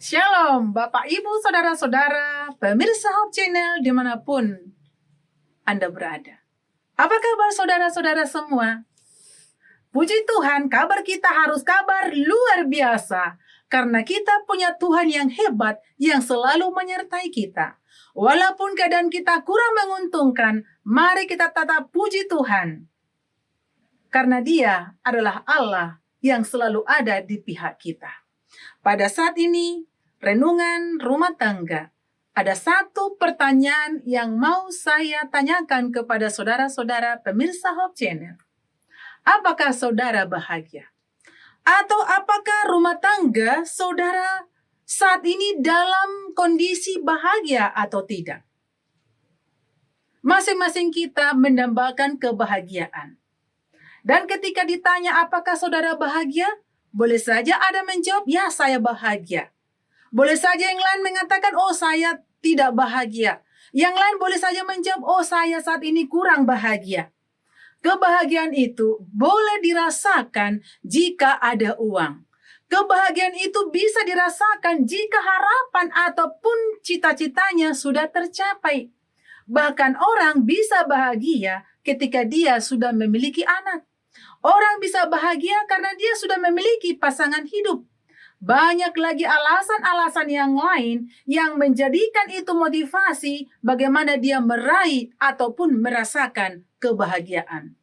Shalom, Bapak, Ibu, Saudara-saudara, pemirsa Hope Channel dimanapun Anda berada. Apa kabar saudara-saudara semua? Puji Tuhan, kabar kita harus kabar luar biasa. Karena kita punya Tuhan yang hebat, yang selalu menyertai kita. Walaupun keadaan kita kurang menguntungkan, mari kita tetap puji Tuhan. Karena Dia adalah Allah yang selalu ada di pihak kita. Pada saat ini, renungan rumah tangga. Ada satu pertanyaan yang mau saya tanyakan kepada saudara-saudara pemirsa Hope Channel. Apakah saudara bahagia? Atau apakah rumah tangga saudara saat ini dalam kondisi bahagia atau tidak? Masing-masing kita mendambakan kebahagiaan. Dan ketika ditanya apakah saudara bahagia, boleh saja ada menjawab, ya saya bahagia. Boleh saja yang lain mengatakan, oh saya tidak bahagia. Yang lain boleh saja menjawab, oh saya saat ini kurang bahagia. Kebahagiaan itu boleh dirasakan jika ada uang. Kebahagiaan itu bisa dirasakan jika harapan ataupun cita-citanya sudah tercapai. Bahkan orang bisa bahagia ketika dia sudah memiliki anak. Orang bisa bahagia karena dia sudah memiliki pasangan hidup. Banyak lagi alasan-alasan yang lain yang menjadikan itu motivasi bagaimana dia meraih ataupun merasakan kebahagiaan.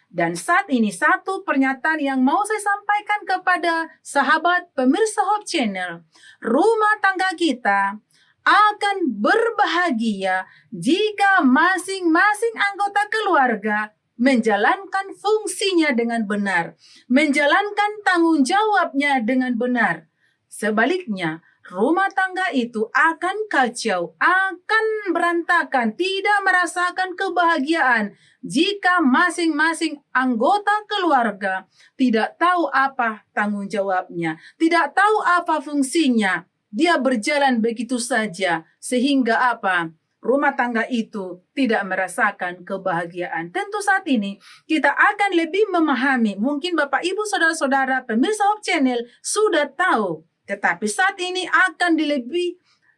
Dan saat ini satu pernyataan yang mau saya sampaikan kepada sahabat pemirsa Hope Channel. Rumah tangga kita akan berbahagia jika masing-masing anggota keluarga menjalankan fungsinya dengan benar, menjalankan tanggung jawabnya dengan benar. Sebaliknya, rumah tangga itu akan kacau, akan berantakan, tidak merasakan kebahagiaan jika masing-masing anggota keluarga tidak tahu apa tanggung jawabnya, tidak tahu apa fungsinya. Dia berjalan begitu saja sehingga apa? Rumah tangga itu tidak merasakan kebahagiaan. Tentu saat ini kita akan lebih memahami. Mungkin Bapak, Ibu, Saudara-saudara pemirsa Hope Channel sudah tahu. Tetapi saat ini akan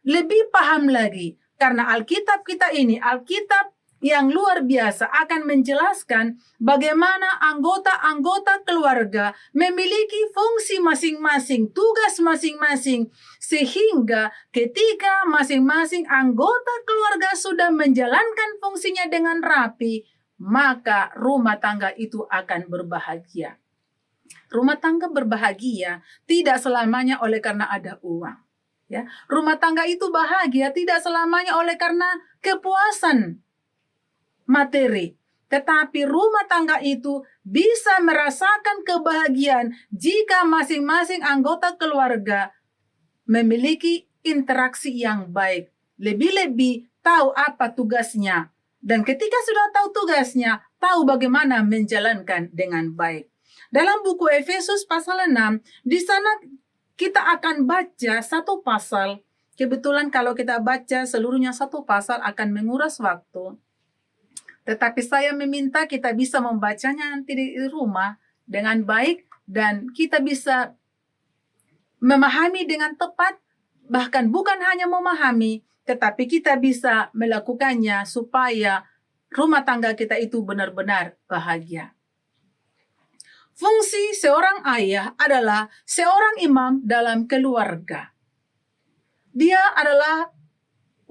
lebih paham lagi. Karena Alkitab kita ini, Alkitab yang luar biasa akan menjelaskan bagaimana anggota-anggota keluarga memiliki fungsi masing-masing, tugas masing-masing, sehingga ketika masing-masing anggota keluarga sudah menjalankan fungsinya dengan rapi, maka rumah tangga itu akan berbahagia. Rumah tangga berbahagia tidak selamanya oleh karena ada uang. Ya, rumah tangga itu bahagia tidak selamanya oleh karena kepuasan materi, tetapi rumah tangga itu bisa merasakan kebahagiaan jika masing-masing anggota keluarga memiliki interaksi yang baik, lebih-lebih tahu apa tugasnya, dan ketika sudah tahu tugasnya, tahu bagaimana menjalankan dengan baik. Dalam buku Efesus pasal 6, di sana kita akan baca satu pasal. Kebetulan kalau kita baca seluruhnya satu pasal akan menguras waktu. Tetapi saya meminta kita bisa membacanya nanti di rumah dengan baik dan kita bisa memahami dengan tepat, bahkan bukan hanya memahami, tetapi kita bisa melakukannya supaya rumah tangga kita itu benar-benar bahagia. Fungsi seorang ayah adalah seorang imam dalam keluarga. Dia adalah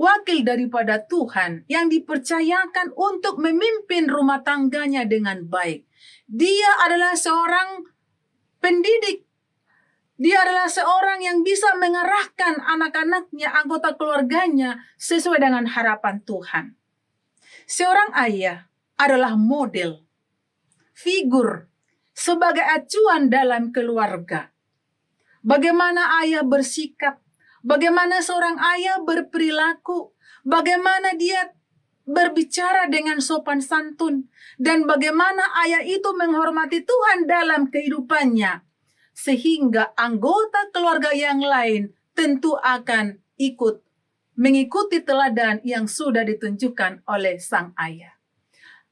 wakil daripada Tuhan yang dipercayakan untuk memimpin rumah tangganya dengan baik. Dia adalah seorang pendidik. Dia adalah seorang yang bisa mengarahkan anak-anaknya, anggota keluarganya sesuai dengan harapan Tuhan. Seorang ayah adalah model, figur, sebagai acuan dalam keluarga. Bagaimana ayah bersikap, bagaimana seorang ayah berperilaku, bagaimana dia berbicara dengan sopan santun, dan bagaimana ayah itu menghormati Tuhan dalam kehidupannya, sehingga anggota keluarga yang lain tentu akan mengikuti teladan yang sudah ditunjukkan oleh sang ayah.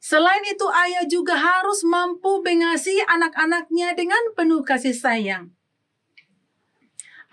Selain itu, ayah juga harus mampu mengasihi anak-anaknya dengan penuh kasih sayang.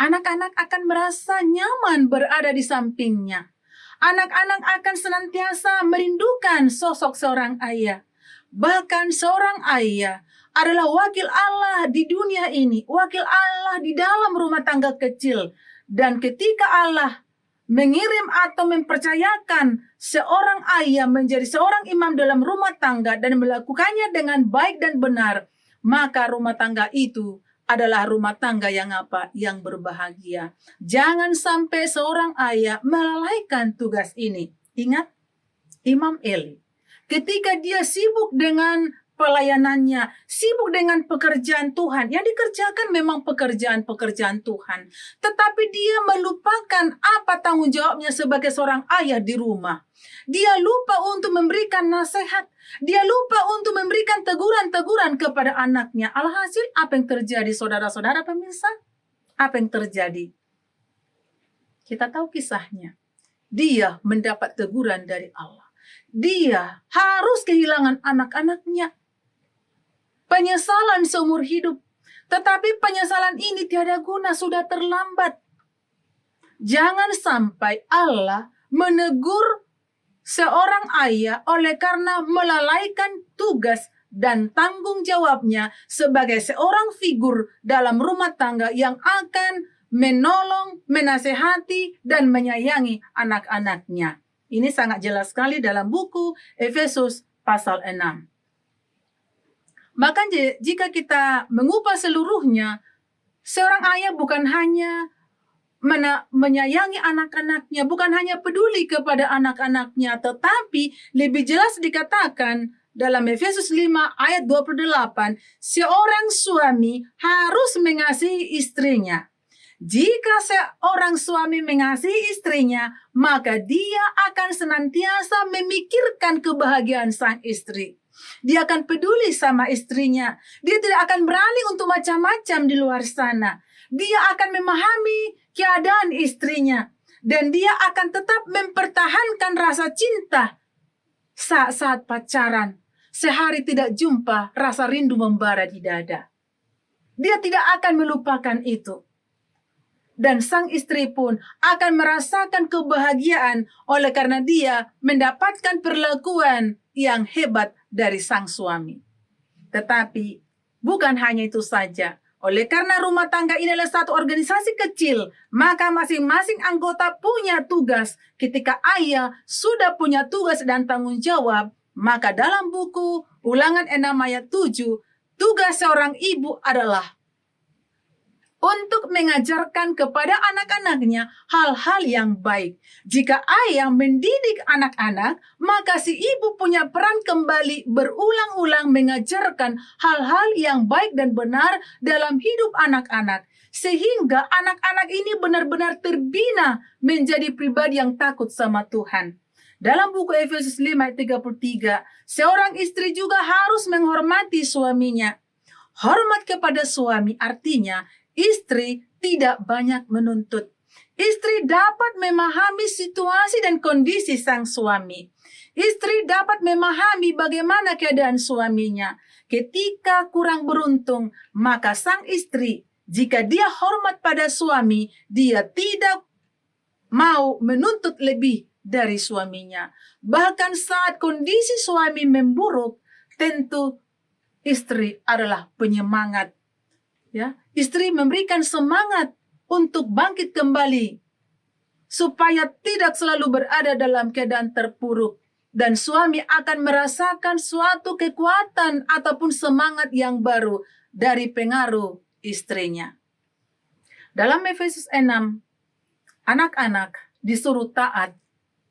Anak-anak akan merasa nyaman berada di sampingnya. Anak-anak akan senantiasa merindukan sosok seorang ayah. Bahkan seorang ayah adalah wakil Allah di dunia ini, wakil Allah di dalam rumah tangga kecil. Dan ketika Allah mengirim atau mempercayakan seorang ayah menjadi seorang imam dalam rumah tangga dan melakukannya dengan baik dan benar, maka rumah tangga itu adalah rumah tangga yang apa? Yang berbahagia. Jangan sampai seorang ayah melalaikan tugas ini. Ingat Imam Eli, ketika dia sibuk dengan pelayanannya, sibuk dengan pekerjaan Tuhan, yang dikerjakan memang pekerjaan-pekerjaan Tuhan, tetapi dia melupakan apa tanggung jawabnya sebagai seorang ayah di rumah. Dia lupa untuk memberikan nasihat, dia lupa untuk memberikan teguran-teguran kepada anaknya. Alhasil apa yang terjadi, saudara-saudara pemirsa? Apa yang terjadi? Kita tahu kisahnya. Dia mendapat teguran dari Allah. Dia harus kehilangan anak-anaknya. Penyesalan seumur hidup. Tetapi penyesalan ini tiada guna, sudah terlambat. Jangan sampai Allah menegur seorang ayah oleh karena melalaikan tugas dan tanggung jawabnya sebagai seorang figur dalam rumah tangga yang akan menolong, menasehati, dan menyayangi anak-anaknya. Ini sangat jelas sekali dalam buku Efesus pasal 6. Maka jika kita mengupas seluruhnya, seorang ayah bukan hanya menyayangi anak-anaknya, bukan hanya peduli kepada anak-anaknya, tetapi lebih jelas dikatakan dalam Efesus 5 ayat 28, seorang suami harus mengasihi istrinya. Jika seorang suami mengasihi istrinya, maka dia akan senantiasa memikirkan kebahagiaan sang istri. Dia akan peduli sama istrinya. Dia tidak akan beralih untuk macam-macam di luar sana. Dia akan memahami keadaan istrinya. Dan dia akan tetap mempertahankan rasa cinta saat-saat pacaran. Sehari tidak jumpa, rasa rindu membara di dada. Dia tidak akan melupakan itu. Dan sang istri pun akan merasakan kebahagiaan oleh karena dia mendapatkan perlakuan yang hebat dari sang suami. Tetapi bukan hanya itu saja. Oleh karena rumah tangga ini adalah satu organisasi kecil, maka masing-masing anggota punya tugas. Ketika ayah sudah punya tugas dan tanggung jawab, maka dalam buku Ulangan 6 ayat 7, tugas seorang ibu adalah untuk mengajarkan kepada anak-anaknya hal-hal yang baik. Jika ayah mendidik anak-anak, maka si ibu punya peran kembali berulang-ulang mengajarkan hal-hal yang baik dan benar dalam hidup anak-anak. Sehingga anak-anak ini benar-benar terbina menjadi pribadi yang takut sama Tuhan. Dalam buku Efesus 5 ayat 33, seorang istri juga harus menghormati suaminya. Hormat kepada suami artinya istri tidak banyak menuntut. Istri dapat memahami situasi dan kondisi sang suami. Istri dapat memahami bagaimana keadaan suaminya. Ketika kurang beruntung, maka sang istri, jika dia hormat pada suami, dia tidak mau menuntut lebih dari suaminya. Bahkan saat kondisi suami memburuk, tentu istri adalah penyemangat. Ya, istri memberikan semangat untuk bangkit kembali supaya tidak selalu berada dalam keadaan terpuruk, dan suami akan merasakan suatu kekuatan ataupun semangat yang baru dari pengaruh istrinya. Dalam Efesus 6, anak-anak disuruh taat,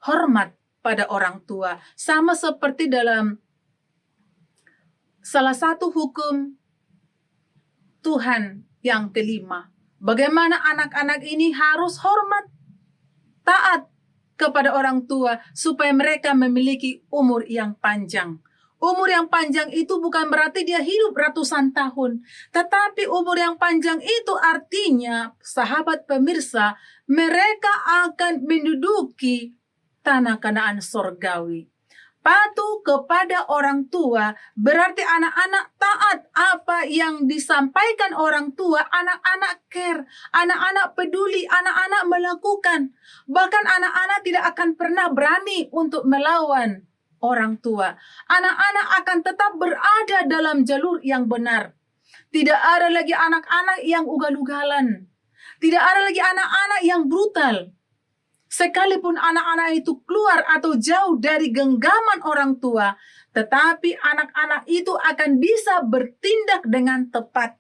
hormat pada orang tua, sama seperti dalam salah satu hukum Tuhan yang kelima. Bagaimana anak-anak ini harus hormat, taat kepada orang tua supaya mereka memiliki umur yang panjang. Umur yang panjang itu bukan berarti dia hidup ratusan tahun, tetapi umur yang panjang itu artinya, sahabat pemirsa, mereka akan menduduki tanah Kanaan sorgawi. Patuh kepada orang tua berarti anak-anak taat apa yang disampaikan orang tua, anak-anak care, anak-anak peduli, anak-anak melakukan. Bahkan anak-anak tidak akan pernah berani untuk melawan orang tua. Anak-anak akan tetap berada dalam jalur yang benar. Tidak ada lagi anak-anak yang ugal-ugalan. Tidak ada lagi anak-anak yang brutal. Sekalipun anak-anak itu keluar atau jauh dari genggaman orang tua, tetapi anak-anak itu akan bisa bertindak dengan tepat.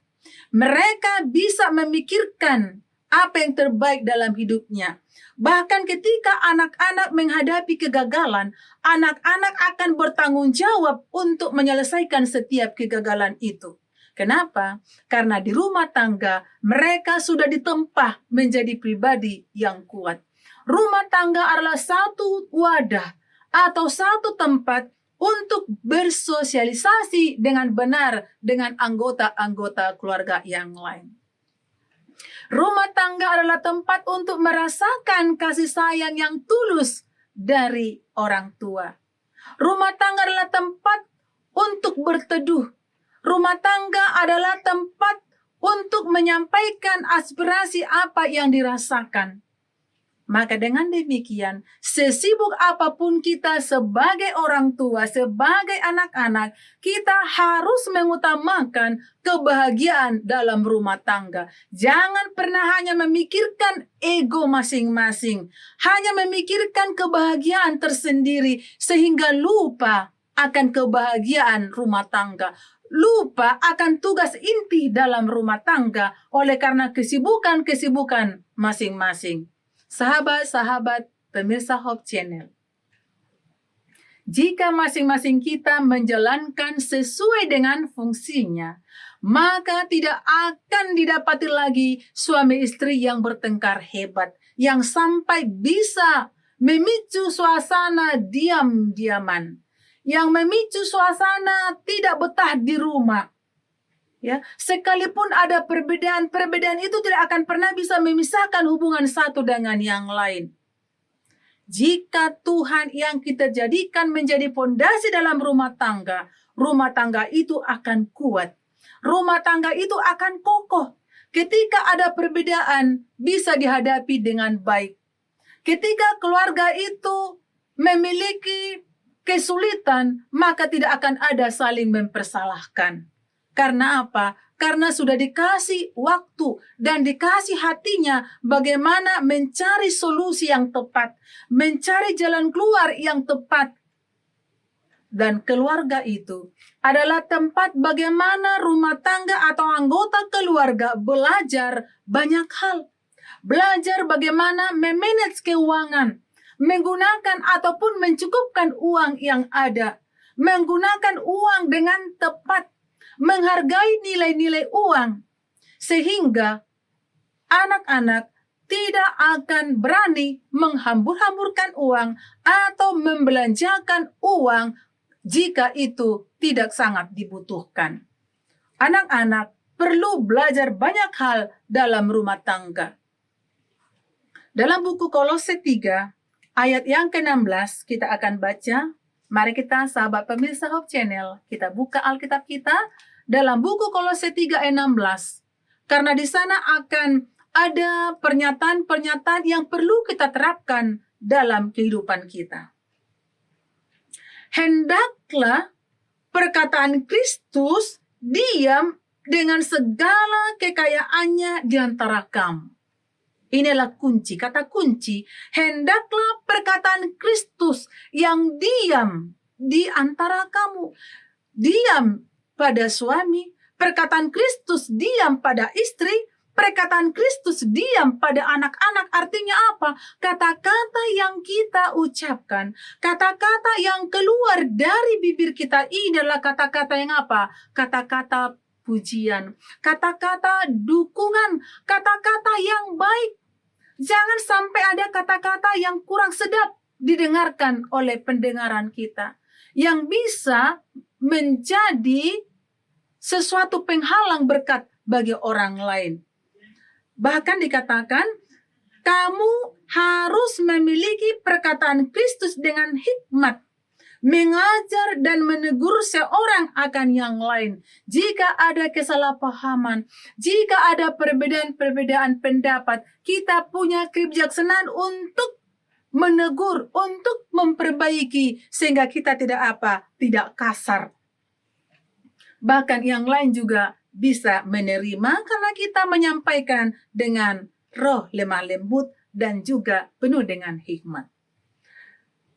Mereka bisa memikirkan apa yang terbaik dalam hidupnya. Bahkan ketika anak-anak menghadapi kegagalan, anak-anak akan bertanggung jawab untuk menyelesaikan setiap kegagalan itu. Kenapa? Karena di rumah tangga mereka sudah ditempa menjadi pribadi yang kuat. Rumah tangga adalah satu wadah atau satu tempat untuk bersosialisasi dengan benar dengan anggota-anggota keluarga yang lain. Rumah tangga adalah tempat untuk merasakan kasih sayang yang tulus dari orang tua. Rumah tangga adalah tempat untuk berteduh. Rumah tangga adalah tempat untuk menyampaikan aspirasi apa yang dirasakan. Maka dengan demikian, sesibuk apapun kita sebagai orang tua, sebagai anak-anak, kita harus mengutamakan kebahagiaan dalam rumah tangga. Jangan pernah hanya memikirkan ego masing-masing, hanya memikirkan kebahagiaan tersendiri, sehingga lupa akan kebahagiaan rumah tangga. Lupa akan tugas inti dalam rumah tangga oleh karena kesibukan-kesibukan masing-masing. Sahabat-sahabat pemirsa Hope Channel, jika masing-masing kita menjalankan sesuai dengan fungsinya, maka tidak akan didapati lagi suami istri yang bertengkar hebat, yang sampai bisa memicu suasana diam-diaman, yang memicu suasana tidak betah di rumah. Ya, sekalipun ada perbedaan itu tidak akan pernah bisa memisahkan hubungan satu dengan yang lain. Jika Tuhan yang kita jadikan menjadi fondasi dalam rumah tangga itu akan kuat. Rumah tangga itu akan kokoh. Ketika ada perbedaan, bisa dihadapi dengan baik. Ketika keluarga itu memiliki kesulitan, maka tidak akan ada saling mempersalahkan. Karena apa? Karena sudah dikasih waktu dan dikasih hatinya bagaimana mencari solusi yang tepat, mencari jalan keluar yang tepat. Dan keluarga itu adalah tempat bagaimana rumah tangga atau anggota keluarga belajar banyak hal. Belajar bagaimana memanage keuangan, menggunakan ataupun mencukupkan uang yang ada, menggunakan uang dengan tepat, menghargai nilai-nilai uang, sehingga anak-anak tidak akan berani menghambur-hamburkan uang atau membelanjakan uang jika itu tidak sangat dibutuhkan. Anak-anak perlu belajar banyak hal dalam rumah tangga. Dalam buku Kolose 3, ayat yang ke-16 kita akan baca. Mari kita, sahabat pemirsa Hope Channel, kita buka Alkitab kita dalam buku Kolose 3 ayat 16. Karena di sana akan ada pernyataan-pernyataan yang perlu kita terapkan dalam kehidupan kita. Hendaklah perkataan Kristus diam dengan segala kekayaannya di antara kamu. Inilah kunci, kata kunci. Hendaklah perkataan Kristus yang diam di antara kamu. Diam pada suami, perkataan Kristus diam pada istri, perkataan Kristus diam pada anak-anak. Artinya apa? Kata-kata yang kita ucapkan, kata-kata yang keluar dari bibir kita ini adalah kata-kata yang apa? Kata-kata pujian, kata-kata dukungan, kata-kata yang baik. Jangan sampai ada kata-kata yang kurang sedap didengarkan oleh pendengaran kita, yang bisa menjadi sesuatu penghalang berkat bagi orang lain. Bahkan dikatakan, kamu harus memiliki perkataan Kristus dengan hikmat, mengajar dan menegur seorang akan yang lain. Jika ada kesalahpahaman, jika ada perbedaan-perbedaan pendapat, kita punya kebijaksanaan untuk menegur, untuk memperbaiki, sehingga kita tidak kasar. Bahkan yang lain juga bisa menerima karena kita menyampaikan dengan roh lemah lembut dan juga penuh dengan hikmat.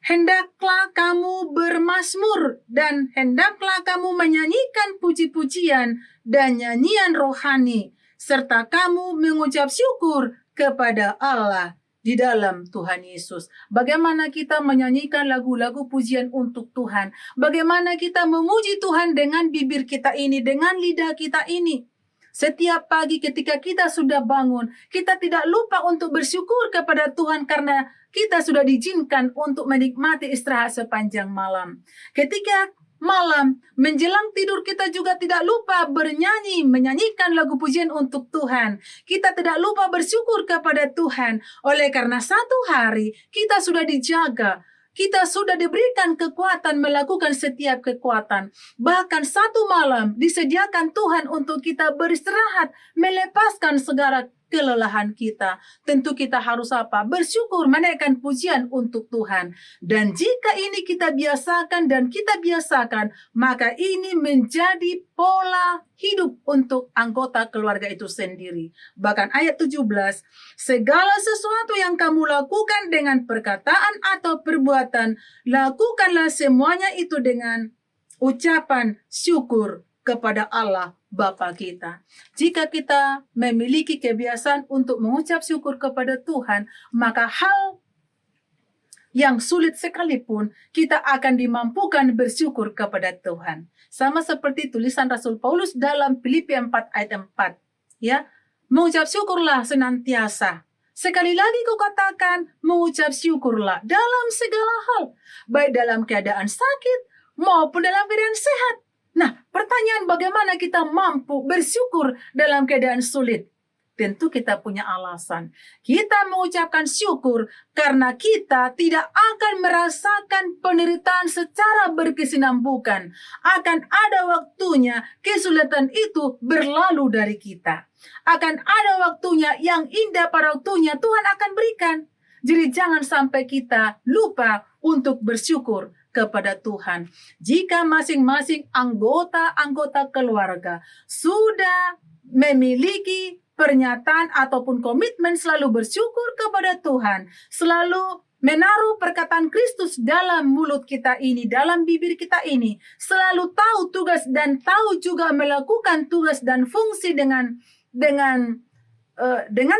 Hendaklah kamu bermazmur dan hendaklah kamu menyanyikan puji-pujian dan nyanyian rohani, serta kamu mengucap syukur kepada Allah di dalam Tuhan Yesus. Bagaimana kita menyanyikan lagu-lagu pujian untuk Tuhan? Bagaimana kita memuji Tuhan dengan bibir kita ini, dengan lidah kita ini? Setiap pagi ketika kita sudah bangun, kita tidak lupa untuk bersyukur kepada Tuhan karena kita sudah diizinkan untuk menikmati istirahat sepanjang malam. Ketika malam menjelang tidur, kita juga tidak lupa bernyanyi, menyanyikan lagu pujian untuk Tuhan. Kita tidak lupa bersyukur kepada Tuhan. Oleh karena satu hari kita sudah dijaga, kita sudah diberikan kekuatan melakukan setiap kekuatan. Bahkan satu malam disediakan Tuhan untuk kita beristirahat, melepaskan segala kelelahan kita. Tentu kita harus bersyukur, menaikkan pujian untuk Tuhan. Dan jika ini kita biasakan dan kita biasakan, maka ini menjadi pola hidup untuk anggota keluarga itu sendiri. Bahkan ayat 17, segala sesuatu yang kamu lakukan dengan perkataan atau perbuatan, lakukanlah semuanya itu dengan ucapan syukur kepada Allah Bapa kita. Jika kita memiliki kebiasaan untuk mengucap syukur kepada Tuhan, maka hal yang sulit sekalipun kita akan dimampukan bersyukur kepada Tuhan. Sama seperti tulisan Rasul Paulus dalam Filipi 4 ayat 4. Ya, mengucap syukurlah senantiasa. Sekali lagi kukatakan, mengucap syukurlah dalam segala hal, baik dalam keadaan sakit maupun dalam keadaan sehat. Nah, pertanyaan bagaimana kita mampu bersyukur dalam keadaan sulit? Tentu kita punya alasan. Kita mengucapkan syukur karena kita tidak akan merasakan penderitaan secara berkesinambungan. Akan ada waktunya kesulitan itu berlalu dari kita. Akan ada waktunya yang indah, pada waktunya Tuhan akan berikan. Jadi jangan sampai kita lupa untuk bersyukur kepada Tuhan. Jika masing-masing anggota keluarga sudah memiliki pernyataan ataupun komitmen selalu bersyukur kepada Tuhan, selalu menaruh perkataan Kristus dalam mulut kita ini, dalam bibir kita ini, selalu tahu tugas dan tahu juga melakukan tugas dan fungsi dengan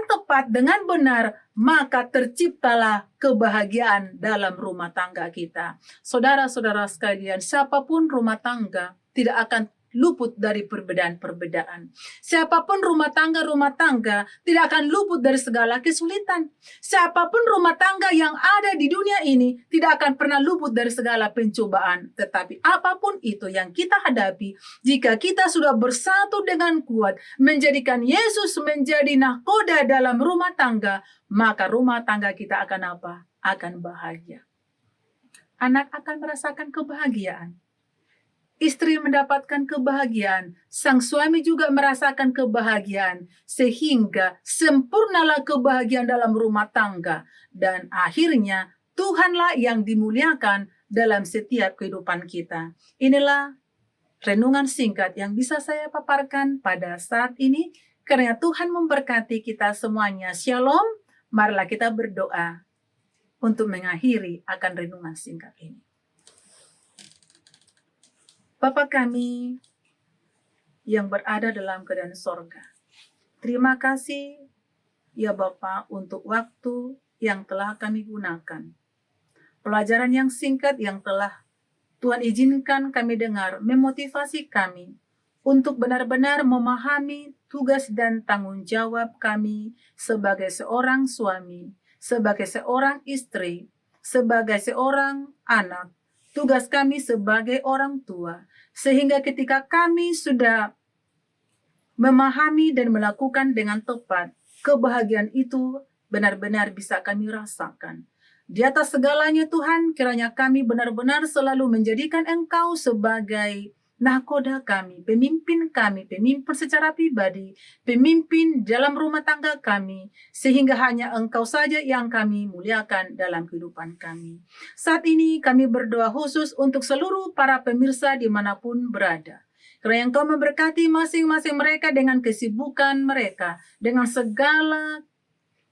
tepat, dengan benar, maka terciptalah kebahagiaan dalam rumah tangga kita. Saudara-saudara sekalian, siapapun rumah tangga tidak akan luput dari perbedaan-perbedaan. Siapapun rumah tangga tidak akan luput dari segala kesulitan. Siapapun rumah tangga yang ada di dunia ini tidak akan pernah luput dari segala pencobaan. Tetapi apapun itu yang kita hadapi, jika kita sudah bersatu dengan kuat, menjadikan Yesus menjadi nahkoda dalam rumah tangga, maka rumah tangga kita akan Akan bahagia. Anak akan merasakan kebahagiaan. Istri mendapatkan kebahagiaan, sang suami juga merasakan kebahagiaan, sehingga sempurnalah kebahagiaan dalam rumah tangga. Dan akhirnya Tuhanlah yang dimuliakan dalam setiap kehidupan kita. Inilah renungan singkat yang bisa saya paparkan pada saat ini, karena Tuhan memberkati kita semuanya. Shalom, marilah kita berdoa untuk mengakhiri akan renungan singkat ini. Bapa kami yang berada dalam keadaan sorga, terima kasih ya Bapa untuk waktu yang telah kami gunakan. Pelajaran yang singkat yang telah Tuhan izinkan kami dengar, memotivasi kami untuk benar-benar memahami tugas dan tanggung jawab kami sebagai seorang suami, sebagai seorang istri, sebagai seorang anak, tugas kami sebagai orang tua, sehingga ketika kami sudah memahami dan melakukan dengan tepat, kebahagiaan itu benar-benar bisa kami rasakan. Di atas segalanya Tuhan, kiranya kami benar-benar selalu menjadikan Engkau sebagai nahkoda kami, pemimpin secara pribadi, pemimpin dalam rumah tangga kami, sehingga hanya Engkau saja yang kami muliakan dalam kehidupan kami. Saat ini kami berdoa khusus untuk seluruh para pemirsa dimanapun berada. Kiranya Engkau memberkati masing-masing mereka dengan kesibukan mereka, dengan segala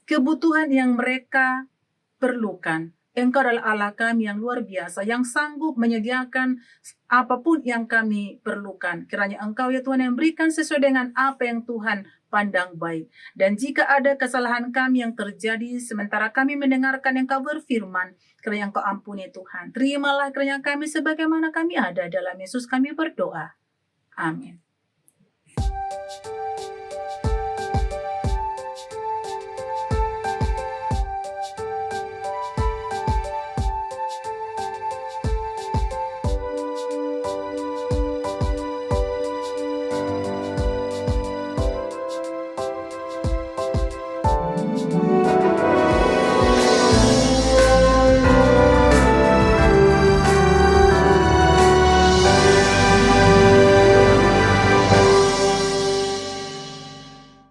kebutuhan yang mereka perlukan. Engkau adalah Allah kami yang luar biasa, yang sanggup menyediakan apapun yang kami perlukan. Kiranya Engkau ya Tuhan yang berikan sesuai dengan apa yang Tuhan pandang baik. Dan jika ada kesalahan kami yang terjadi sementara kami mendengarkan Engkau berfirman, kiranya Engkau ampuni Tuhan. Terimalah kiranya kami sebagaimana kami ada, dalam Yesus kami berdoa. Amin.